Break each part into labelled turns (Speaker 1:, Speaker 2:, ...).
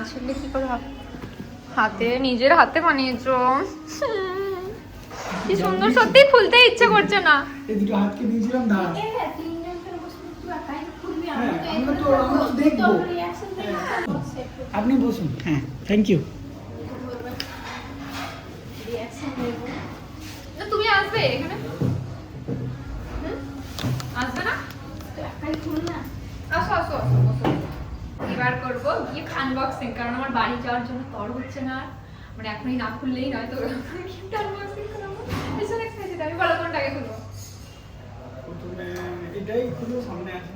Speaker 1: ছিঁড়লে কি করে হবে? হাতে, নিজের হাতে বানিয়েছো, কি সুন্দর। সত্যি খুলতে ইচ্ছে করছে না।
Speaker 2: এই দুটো হাতকে দিয়েছিলাম দাঁড়া। আপনি বসুন। হ্যাঁ, থ্যাংক ইউ।
Speaker 1: তুমি আসবে এখানে? আসবে না? আসো আসো আসো বসো। এবার করবো গিফট আনবক্সিং, কারণ আমার বাড়ি যাওয়ার জন্য তর হচ্ছে না। মানে এখনই না খুললেই নয়, তো গিফট আনবক্সিং করবো। ভীষণ এক্সাইটেড আমি। বলো কোনটাকে খুলবো?
Speaker 2: প্রথমে এটাই খুলো, সামনে আছে।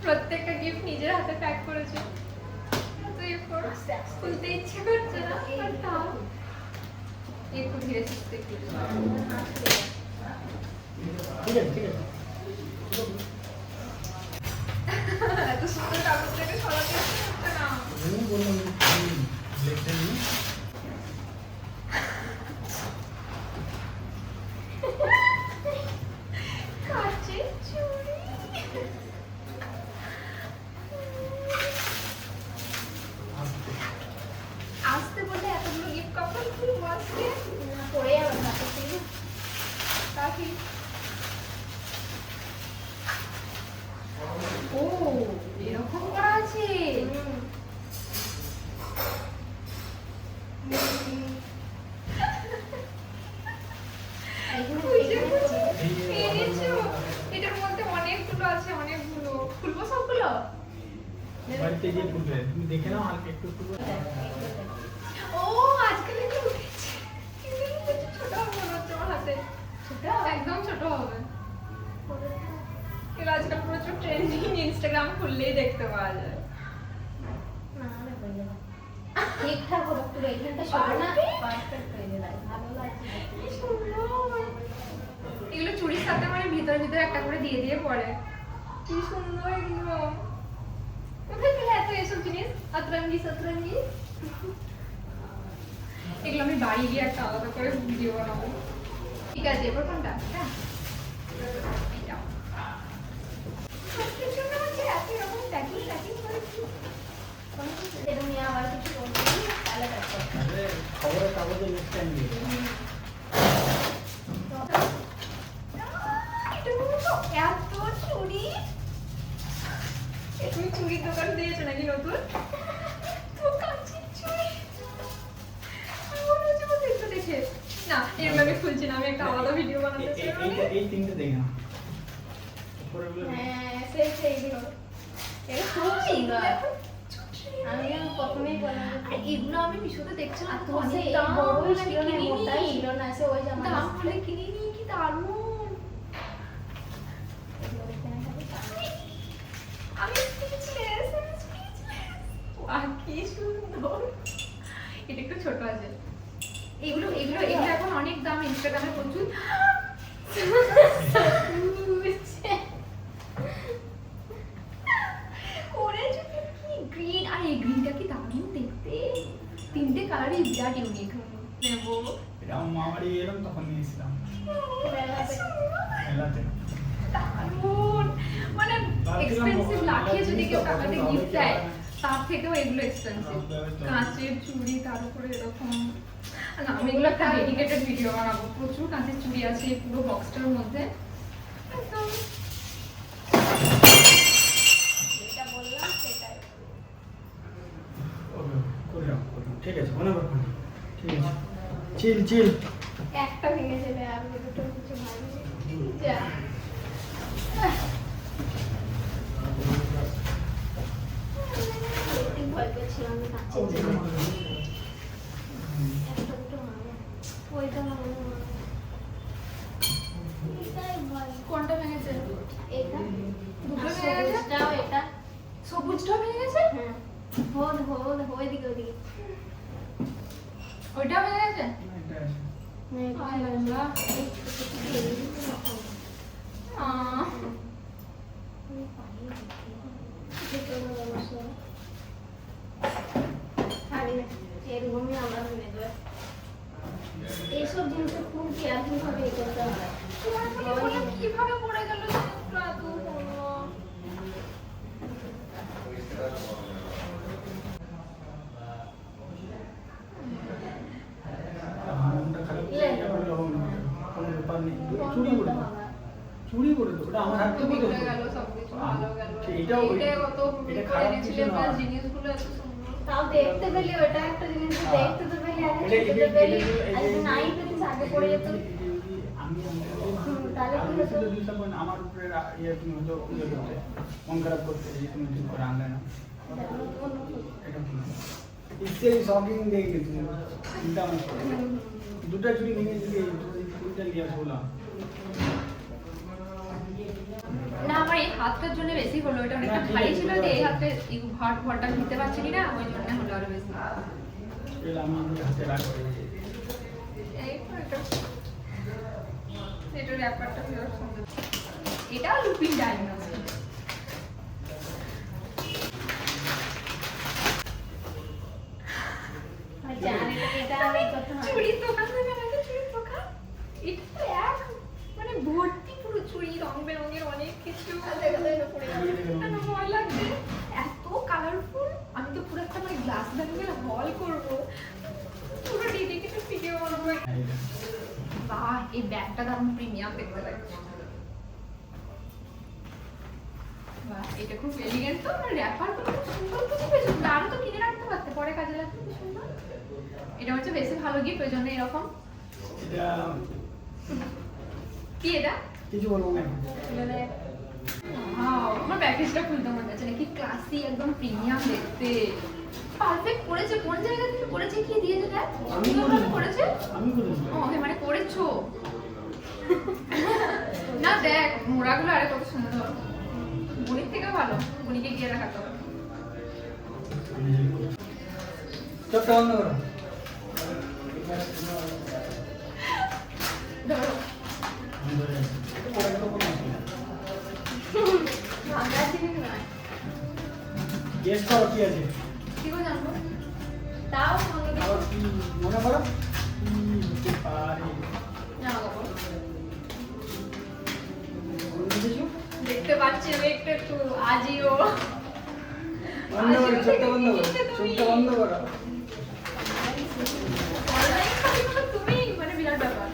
Speaker 1: প্রত্যেকটা গিফট নিজের হাতে প্যাক করেছে, তো এরপর খুলতে ইচ্ছে করছে না। আর তাও একটু ধীরে সুস্থে
Speaker 2: ঠিক আছে, ঠিক আছে।
Speaker 1: এত সুন্দর কাগজটাকে সরাতে ইচ্ছে করছে না।
Speaker 2: আমি বললাম ব্লেডটা নিয়ে।
Speaker 1: কাচের চুড়ি। আসতে বলে এতগুলো গিফট কখন খুলবো আজকে? পরে আবার হাতে থেকে কাকি। ও এরকম করা আছে। এটার মধ্যে অনেকগুলো আছে, অনেকগুলো। খুলবো সবগুলো?
Speaker 2: বাড়িতে গিয়ে খুলবে, তুমি দেখে নাও হালকা একটু খুলবে।
Speaker 1: ও আজকাল এটা উঠেছে, কিন্তু ছোট হবে মনে হচ্ছে আমার হাতে। ছোট, একদম ছোট হবে। এগুলো আজকাল প্রচুর ট্রেন্ডিং, ইনস্টাগ্রাম খুললেই দেখতে পাওয়া যায়।
Speaker 3: ঠিকঠাক হলো পুরো, এখানটা সরো না, পারফেক্ট হয়ে যাবে, ভালো লাগছে।
Speaker 1: কি সুন্দর। এগুলো চুড়ির সাথে মানে ভিতরে ভিতরে একটা করে দিয়ে দিয়ে পরে। কি সুন্দর এগুলো। কোথায় পেলে এত এসব জিনিস? অতরঙ্গি সতরঙ্গি। এগুলো আমি বাড়ি গিয়ে একটা আলাদা করে ভিডিও বানাবো। ঠিক আছে, এবার কোনটা? এটা? এটা। সত্যির জন্য হচ্ছে এত রকম প্যাকিং প্যাকিং করেছি।
Speaker 3: এরকম নিয়ে আবার কিছু বলতে তাহলে দেখো
Speaker 2: খবরের কাগজে নেক্সট টাইম দিয়ে
Speaker 1: এত চুড়ি। তুমি চুড়ির দোকান দিয়েছো নাকি নতুন? তো কাঁচের চুড়ি। আমি মনে হচ্ছে আমার দেখতে দেখে। না, এগুলো আমি খুলছি না, আমি একটা আলাদা ভিডিও বানাতে চাই।
Speaker 2: এই তিনটে দেখে নাও।
Speaker 3: হ্যাঁ সেইগুলো এটা খুব সুন্দর। আমি প্রথমেই বললাম
Speaker 1: এগুলো আমি মিশোতে দেখছিলাম, তো
Speaker 3: তোমার
Speaker 1: অনেক
Speaker 3: সেই
Speaker 1: দাম
Speaker 3: বড়
Speaker 1: বলে
Speaker 3: ছিল না, মোটা ছিল না, সে ওই জামা
Speaker 1: দাম বলে কিনিনি। কি দারুণ। আমি স্পিচলেস, আমি স্পিচলেস। ওয়াও কি সুন্দর। এটা একটু ছোট আছে। এগুলো এগুলো এগুলো এখন অনেক দাম, ইনস্টাগ্রামে প্রচুর। করেছে কি গ্রিন, আর এই গ্রিনটা কি দারুণ দেখতে। তিনটে কালারই বিরাট ইউনিক। নেবো।
Speaker 2: এটা আমার মামারি এলাম তখন নিয়েছিলাম মেলাতে।
Speaker 1: দারুণ। মানে এক্সপেন্সিভ লাঠিয়ে যদি কেউ টাকাতে গিফট দেয়, তার থেকেও এগুলো এক্সপেন্সিভ। কাঁচের চুড়ি, তার উপরে এরকম। না, আমি এগুলো একটা ডেডিকেটেড ভিডিও বানাবো। প্রচুর কাঁচের চুড়ি আছে এই পুরো বক্সটার মধ্যে। একদম
Speaker 3: যেটা বললাম সেটাই।
Speaker 2: করে নাও, ঠিক আছে, মনে করো। ঠিক আছে, চিল চিল।
Speaker 3: একটা ভেঙে যাবে আর দুটো কিছু ভাঙবে। যা একটু ভয় করছিলাম আমি কাছে যাবে। একটা দুটো ভাঙবে, ওইটা ভাঙবে না। এটাই ভয়।
Speaker 1: কোনটা ভেঙেছে?
Speaker 3: এটা
Speaker 1: দুটো ভেঙে গেছে?
Speaker 3: সবুজটাও এটা।
Speaker 1: সবুজটাও ভেঙে গেছে?
Speaker 3: হ্যাঁ হলুদ ওইদিকে ওইদিকে।
Speaker 1: ওইটাও ভেঙে গেছে?
Speaker 2: এটা আছে।
Speaker 1: আল্লাহ।
Speaker 3: এরকমই আমরা মেনে দেবো। এইসব জিনিসে খুব কেয়ারফুল ভাবে এ করতে হবে।
Speaker 1: তোমার ফোনে কিভাবে পড়ে গেল জিনিসটা? এত বড়।
Speaker 2: চুড়ি পরে দাও। চুড়ি পরে দাও, ওটা আমার হাত থেকে
Speaker 1: বিগড়ে
Speaker 2: পরে
Speaker 1: গেল
Speaker 2: দাও।
Speaker 1: সবকিছু ভালো গেল
Speaker 2: এটাও
Speaker 1: এইটাই কত
Speaker 2: এটা
Speaker 1: করে
Speaker 2: খারাপ
Speaker 1: এনেছিলে
Speaker 2: কিছু না।
Speaker 1: প্লাস জিনিসগুলো এত সুন্দর
Speaker 3: তাও দেখতে পেলি ওটা একটা জিনিস, দেখতে তো পেলি আগে
Speaker 2: এটা-
Speaker 3: খেতে
Speaker 2: এটা-
Speaker 3: পেলি,
Speaker 2: এটা-
Speaker 3: আর যদি নাই পেলিস আগে পড়ে যেত। তাহলে কি হতো?
Speaker 2: আমার উপরে ইয়ে তুমি হয়তো ইয়ে করতে মন খারাপ করতে যে তুমি ঠিক করে আনলে না এটা কি इससे शॉकिंग देंगे तुम चिंता मत करो দুটো চুড়ি নিয়ে গিয়ে দুটো নিয়ে আসবো
Speaker 1: না আমার এই হাতটার জন্য বেশি হলো, এটা অনেকটা
Speaker 2: না, ঠিক
Speaker 1: ভারী
Speaker 2: আছে,
Speaker 1: ছিল
Speaker 2: বুঝতে
Speaker 1: যে এই
Speaker 2: পারছি।
Speaker 1: হাতে ভরটা নিতে পারছিলি না, ওই জন্য হলো আরো বেশি।
Speaker 2: এলা আমি হাতে রাখবো
Speaker 1: এই তো এটা র্যাপারটা কি সুন্দর, এটা লুপিং ডায়মন্ড।
Speaker 3: আর জানি না এটা আমি কথা
Speaker 1: চুড়ির দোকান থেকে আমাকে চুড়ির দোকান, এটা তো এক মানে ভর্তি পুরো চুড়ি রং বেরঙের অনেক কিছু। কেন ভয় লাগছে, এত কালারফুল। আমি তো পুরো একটা মানে গ্লাস ব্যাগে হল করবো, পুরো ডেডিকেটেড ভিডিও করবো। বাহ, এই ব্যাগটা দারুণ প্রিমিয়াম দেখতে লাগছে। বাহ, এটা খুব এলিগেন্ট তো, আমার র্যাপার গুলো খুব সুন্দর তো পেয়েছো, আরো তো কিনে রাখতে পারতে, পরে কাজে লাগবে। কি সুন্দর, এটা হচ্ছে বেশি ভালো গিফট, ওই জন্য এরকম।
Speaker 2: এটা
Speaker 1: কি এটা?
Speaker 2: কিছু বলবো না
Speaker 3: মানে
Speaker 1: ওয়াও, আমার প্যাকেজটা খুলতে মনে হচ্ছে নাকি ক্লাসি একদম প্রিমিয়াম দেখতে। পারফেক্ট করেছে, কোন জায়গা থেকে করেছে, কি দিয়েছে দেখ,
Speaker 2: আমি
Speaker 1: সুন্দরভাবে করেছে।
Speaker 2: আমি করেছি
Speaker 1: ও হে, মানে করেছো না, দেখ মোড়াগুলো আরে কত সুন্দর, বুনির থেকে ভালো, বুনিকে গিয়ে দেখাতে হবে।
Speaker 2: চোখটা বন্ধ করো
Speaker 1: ধরো,
Speaker 3: ভাঙা জিনিস নয়,
Speaker 2: গেস করো কি আছে
Speaker 1: কি করে জানবো?
Speaker 3: তাও মনে
Speaker 2: আবার কি মনে করো কি হতে পারে
Speaker 1: জামা কাপড়
Speaker 2: কিছু
Speaker 1: দেখতে পাচ্ছি আমি একটু একটু আজিও।
Speaker 2: বন্ধ করো চোখটা বন্ধ করো চোখটা বন্ধ করো
Speaker 1: অনলাইন শপিং তো তুমি মানে বিরাট ব্যাপার।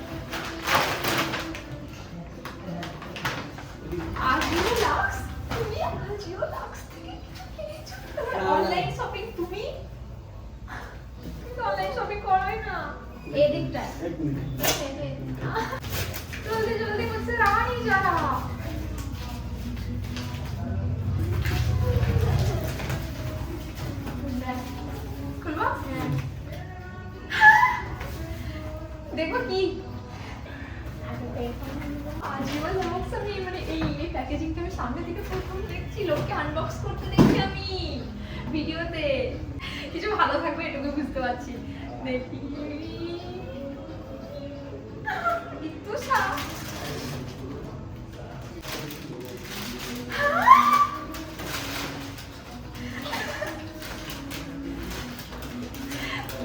Speaker 1: আজিও লাক্স, তুমি আজিও লাক্স থেকে কিনেছো? অনলাইন শপিং তুমি তো অনলাইন শপিং করোই না।
Speaker 3: এদিকটায়
Speaker 2: এক মিনিট
Speaker 1: জলদি জলদি মুঝसे रहा नहीं जा रहा। খুলবো? দেখো কি আজিও লাক্স। আমি মানে এই প্যাকেজিংটা আমি সামনে থেকে প্রথম দেখছি, লোককে আনবক্স করতে দেখছি আমি ভিডিওতে। কিছু ভালো থাকবে এটুকু বুঝতে পারছি। দেখি ইতুষা,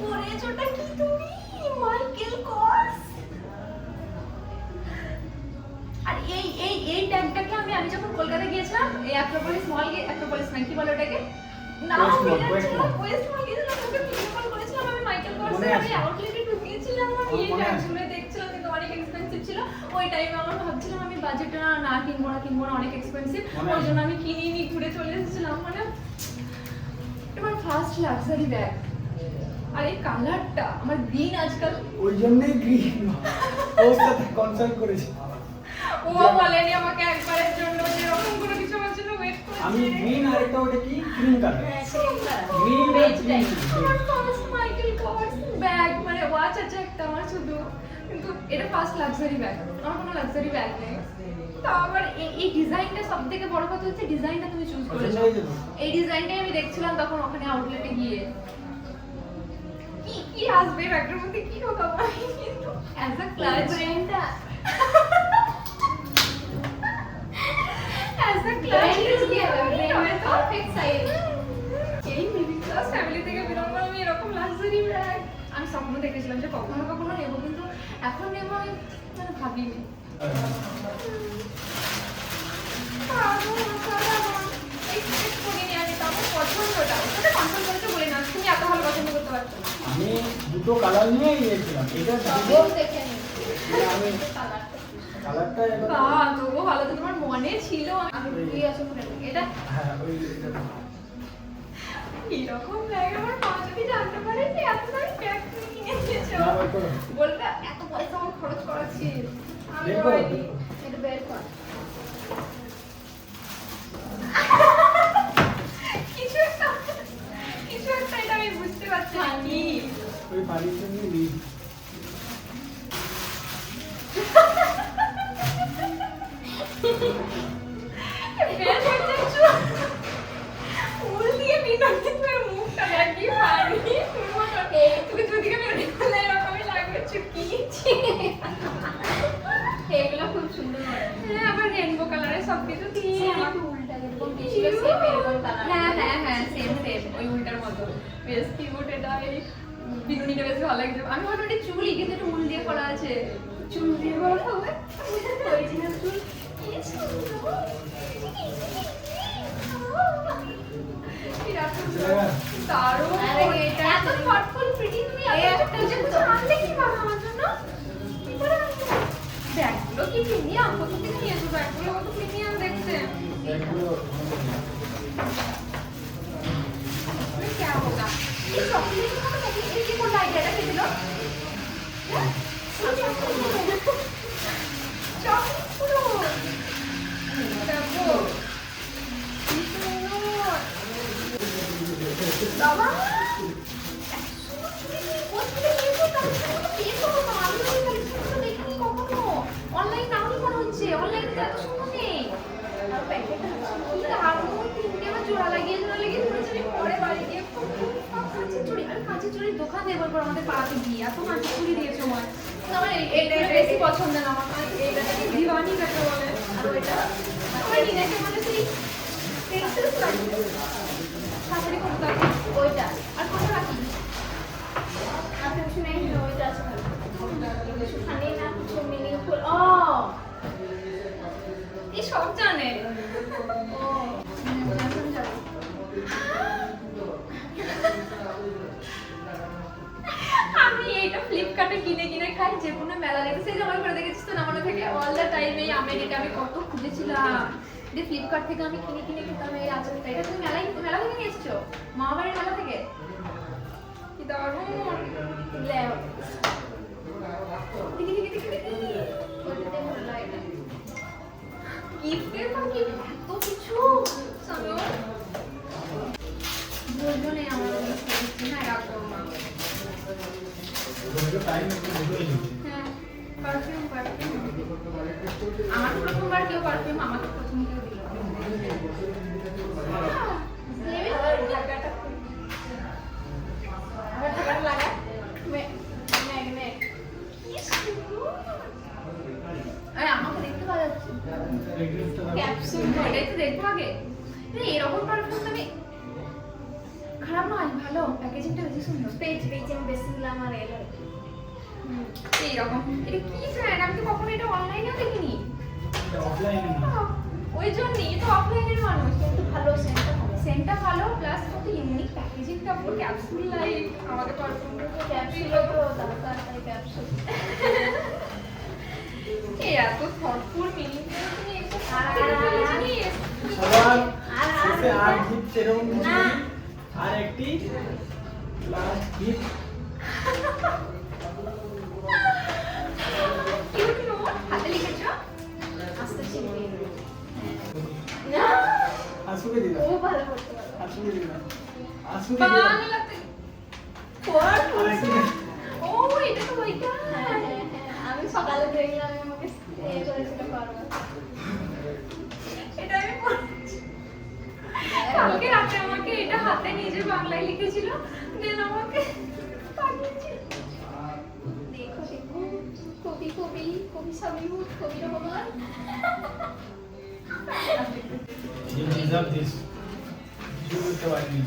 Speaker 1: পরেছোটা কি তুমি? মাইকেল কর্স। আর এই এই এই ট্যাগটাকে আমি যখন কলকাতা গিয়েছিলাম, এই অ্যাক্রোপলিস মল, অ্যাক্রোপলিস না কি বলে ওটাকে, না
Speaker 2: ওয়েস্ট মল,
Speaker 1: ওয়েস্ট মল গিয়েছিলাম, ওকে ভিডিও কল করেছিলাম আমি মাইকেল
Speaker 2: মনে
Speaker 1: কর্সের। আমি
Speaker 2: আছে।
Speaker 1: আউটলেটে ঢুকিয়েছিলাম, আমি এই
Speaker 2: মনে আছে।
Speaker 1: ট্যাগগুলো দেখছিলাম কিন্তু অনেক এক্সপেন্সিভ ছিল। ওই টাইমে আমার ভাবছিলাম আমি বাজেট না কিনবো না অনেক এক্সপেন্সিভ,
Speaker 2: মনে
Speaker 1: ওই
Speaker 2: আছে।
Speaker 1: জন্য আমি কিনিনি, ঘুরে চলে এসেছিলাম। মানে আমার ফার্স্ট লাক্সারি ব্যাগ। আর এই কালারটা আমার গ্রিন আজকাল,
Speaker 2: ওই জন্যই গ্রিন ওর সাথে কনসাল্ট করেছি
Speaker 1: ও বলেনি আমাকে একবারের জন্য যে এরকম কোনো কিছু আমার জন্য ওয়েট করছে।
Speaker 2: আমি গ্রিন আর একটা ওটা কি ক্রিম কালার
Speaker 3: হ্যাঁ সেটা
Speaker 2: গ্রিন
Speaker 3: বেজ টাইপ
Speaker 1: আমার ফার্স্ট মাইকেল কর্স ব্যাগ, মানে ওয়াচ আছে একটা আমার শুধু, কিন্তু এটা ফার্স্ট লাক্সারি ব্যাগ। আমার কোনো লাক্সারি ব্যাগ নেই। তো আবার এই ডিজাইনটা, সব থেকে বড় কথা হচ্ছে ডিজাইনটা তুমি চুজ করেছো। এই ডিজাইনটাই আমি দেখছিলাম তখন ওখানে আউটলেটে গিয়ে, কি কি আসবে ব্যাগের মধ্যে, কি ঢোকাবো আমি, কিন্তু অ্যাজ আ ক্লাস
Speaker 3: ব্র্যান্ডটা
Speaker 1: অ্যাজ আ
Speaker 3: ব্র্যান্ড
Speaker 1: ক্লাস
Speaker 3: কি হবে ব্র্যান্ড পারফেক্ট সাইজ
Speaker 1: এই মিডিল ক্লাস ফ্যামিলি থেকে বিলং করে আমি এরকম লাক্সারি ব্যাগ আমি স্বপ্ন দেখেছিলাম যে কখনো কখনো নেবো, কিন্তু এখন নেবো আমি মানে ভাবিনি। এক্সপেক্ট করিনি আমি, তো আমার পছন্দটা ওটা কনসাল্ট করতে বলি না, তুমি এত ভালো পছন্দ করতে পারছো না।
Speaker 2: আমি দুটো কালার নিয়ে গিয়েছিলাম এটা দুটো
Speaker 3: দেখে নিই
Speaker 2: আমি
Speaker 3: কালারটা
Speaker 2: কালারটা এবার
Speaker 1: বাহ, তবুও ভালো তো তোমার মনে ছিল। আমি
Speaker 3: তুই আছে মনে নেই। এটা
Speaker 2: হ্যাঁ ওই এটা
Speaker 1: এরকম লাগে আমার মা যদি জানতে পারে যে এত দামি ব্যাগ তুমি কিনে দিয়েছো,
Speaker 2: না বের করো
Speaker 1: বলবে এত পয়সা আমার খরচ করাচ্ছি। আমি
Speaker 2: বের করো
Speaker 1: বলিনি।
Speaker 3: এটা বের কর।
Speaker 1: কিছু একটা এটা আমি বুঝতে পারছি না কি।
Speaker 2: ওই পানির জন্য নিই
Speaker 1: বের করছে একটু। উল দিয়ে বিনোদিনীর মুখটা দেখি পারি। তুমি দুদিকে বেরোতে পারলে এরকমই লাগবে চুপকি।
Speaker 3: এগুলো খুব সুন্দর হয়।
Speaker 1: হ্যাঁ, আবার রেনবো কালারের সব কিছু দিয়ে।
Speaker 3: আমার উল্টা এরকম ছিল সেম এরকম কালার।
Speaker 1: হ্যাঁ সেম ওই উলটার মতো। বেশ কিউট এটা। এই বিনুনিটা বেশ ভালো লাগছে। আমি মোটামুটি চুলই কিন্তু একটু উল দিয়ে করা আছে। চুল দিয়ে করা হবে অরিজিনাল চুল। কি সুন্দর। বিরাট সুন্দর। দারুণ।
Speaker 3: আরে,
Speaker 1: এটা এত thoughtful, pretty তুমি এত খুঁজে খুঁজে আনলে কি পাবে আমার জন্য? কি করে আনলে? ব্যাগগুলো কি প্রিমিয়াম? কোথা থেকে নিয়েছো ব্যাগগুলো? কত প্রিমিয়াম দেখতে।
Speaker 2: এগুলো
Speaker 1: ये क्या होगा? ये चॉकलेट का तो ये की कोई आइडिया है किसी लोग? चॉकलेट पुरो। देखो। बाबा। অনলাইন নাও মনে হচ্ছে অনলাইন এত সুন্দর নেই আর প্যাকেটটা কি দারুণ তিনটে আমার জোড়া লাগিয়ে ধরেছে আমি পরে বাড়ি গিয়ে কাঁচের চুড়ি আর কাঁচের চুড়ির দোকান দেবার পর আমাদের পাড়াতে গিয়ে এত কাঁচের চুড়ি দিয়েছে আমার আমার এটা বেশি পছন্দ না আমার এইটা থেকে দিওয়ানি কাকে বলে আর ওইটা আমার নিজেকে মানে সেই পেন্সিল লাগে তাড়াতাড়ি করতে হবে
Speaker 3: ওইটা
Speaker 1: আর কোনটা রাখি
Speaker 3: আর কিছু নেই ওইটা আছে ভালো। কিছু খালি না কিছু মিনিংফুল। ও
Speaker 1: এই সব জানে
Speaker 3: ও এখন যাবো।
Speaker 1: আমি এইটা ফ্লিপকার্টে কিনে খাই যে কোনো মেলা দেখে সেই জমা করে দেখেছিস তো না মনে থেকে অল দ্য টাইম এই আমেরিকা আমি কত খুঁজেছিলাম যে ফ্লিপকার্ট থেকে আমি কিনে খেতাম এই আচারটা এটা তুমি মেলা থেকে নিয়ে এসেছো মামাবাড়ির মেলা থেকে কি দারুণ
Speaker 3: লেও
Speaker 1: দেখি
Speaker 3: ওইটাতে ভালো লাগে।
Speaker 1: গিফটের পর গিফট এত কিছু সামনে বলবো না আমার কিছু না রাখবো মা
Speaker 2: টাইম একটু বেশি হয়েছে
Speaker 1: হ্যাঁ পারফিউম আমার প্রথমবার কেউ পারফিউম আমাকে প্রথম কেউ দিল
Speaker 3: লাগাটা আবার টাকাটা লাগা ম্যাগনেট।
Speaker 1: আরে আমাকে দেখতে পাওয়া যাচ্ছে
Speaker 3: ক্যাপসুল
Speaker 1: এটাই তো দেখবো আগে এরকম পারফিউম আমি খারাপ নয় ভালো প্যাকেজিংটা বেশি সুন্দর
Speaker 3: পেজ আমি বেশি দিলাম আর এলো
Speaker 1: এইরকম এটা কি ব্র্যান্ড আমি তো কখনো এটা অনলাইনেও দেখিনি
Speaker 2: অফলাইনে না
Speaker 1: ওই জন্যই তো অফলাইনের মানুষ
Speaker 3: কিন্তু ভালো সেন্টটা হবে।
Speaker 1: সেন্টটা ভালো প্লাস কত ইউনিক প্যাকেজিংটা পুরো ক্যাপসুল লাইক আমাকে পারফিউমটা
Speaker 3: ক্যাপসুলও তো দরকার তাই ক্যাপসুল।
Speaker 1: এই এত থটফুল মিনিংফুল তুমি একটু জিনিস
Speaker 2: সবার
Speaker 3: আর
Speaker 2: শেষে আর গিফট এরকম কিছু
Speaker 3: না।
Speaker 2: নেই। আর একটি লাস্ট গিফট
Speaker 1: কিউট নোট হাতে লিখেছো
Speaker 3: আস্তে শিখবি না
Speaker 2: আসুকে দিলাম
Speaker 3: ও ভালো করতে পারবে।
Speaker 2: আসুকে দিলাম আসুকে দিলাম
Speaker 1: বাংলাতে
Speaker 2: আরেকটি
Speaker 1: ও এটা তো ওইটা
Speaker 3: হ্যাঁ, আমি সকালে দেখলাম আমি আমাকে করেছিল পারবো।
Speaker 1: এটা আমি পড়েছি কালকে রাতে আমাকে এটা হাতে নিজে বাংলায় লিখেছিল দেন আমাকে পাঠিয়েছিল
Speaker 3: দেখো কবি সবই কবি রহমান।
Speaker 2: You deserve this. কিছু করতে পারিনি